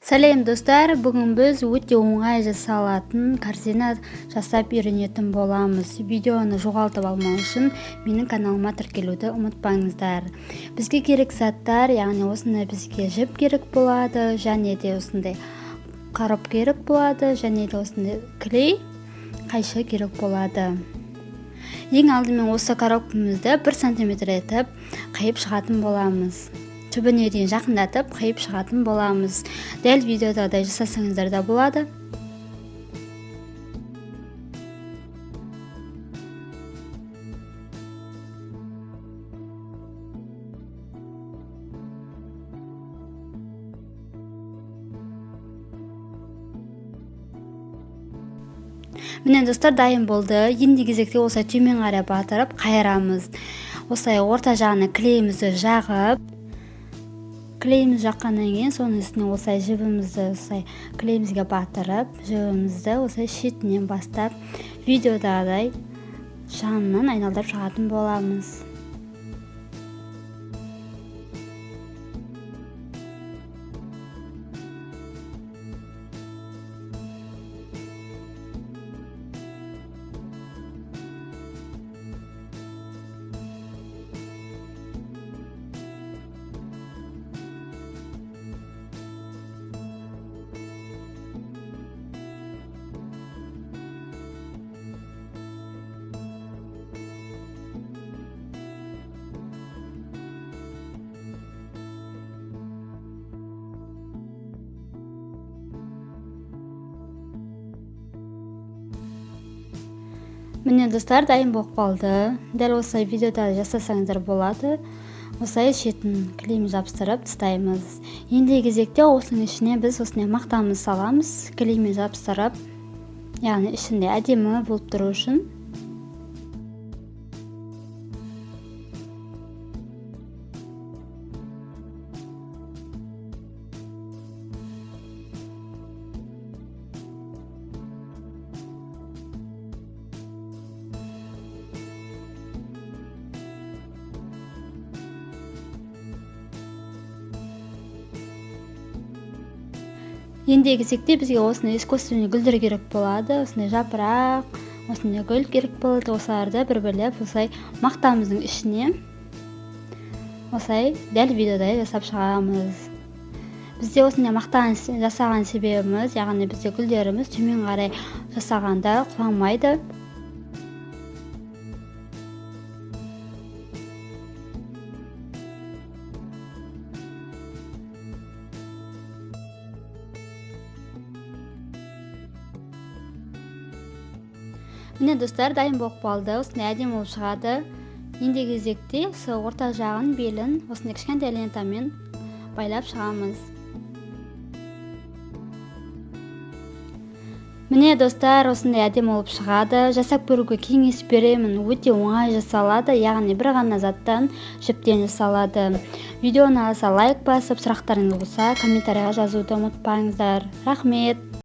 Сәлем достар, бүгін біз өте оңай жасалатын корзина жасап үйренетін боламыз. Видеоны жоғалтып алмау үшін менің каналыма тіркелуді ұмытпаңыздар. Бізге керек заттар, яғни осындай бізге жіп керек болады, және де осындай қарап керек болады, және де осындай клей, қайшы керек болады. Ең алдымен осы коробкамызды 1 см етіп қайып шығатын боламыз. Түбіне дейін жақындатып қайып шығатын боламыз. Дәл видеодағыдай жасасаңыздар да болады. Міне достар, дайын болды. Енді кезекте осылай төмен қарай батырып қайырамыз. Осылай орта жағына клейімізді жағып, клейіміз жаққаннан кейін соның үстіне осылай жібімізді осылай клейімізге батырып, жібімізді осылай шетінен бастап видеодағыдай жанынан айналдырып шығатын боламыз. Міне достар, дайын болып қалды. Дәл осылай видеода жасасаңыздар болады. Осылай шетін клейм жабыстырып тастаймыз. Енді кезекте осының ішіне біз осындай мақтамыз саламыз, клейм жабыстырып, яғни ішінде әдемі болып тұру үшін. Енді кезекте бізге осындай искусственный гүлдер керек болады. Осындай жапырақ, осындай гүл керек болады. Осыларды бір-бірлеп осылай мақтамыздың ішіне осылай дәл видеодай жасап шығамыз. Бізде осындай мақтаны жасаған себебіміз, яғни бізде гүлдеріміз төмен қарай жасағанда құламайды. Міне достар, дайын болып қалды. Осындай әдемі болып шығады. Енді кезекте орта жағын, белін осындай кішкентай лентамен байлап шығамыз. Міне достар, осындай әдемі болып шығады. Жасап көруге кеңес беремін. Өте оңай жасалады, яғни бір ғана заттан жіптен жасалады. Видеоны алса лайк басып, сұрақтарыңыз болса комментарияға жазуды ұмытпаңыздар. Рахмет.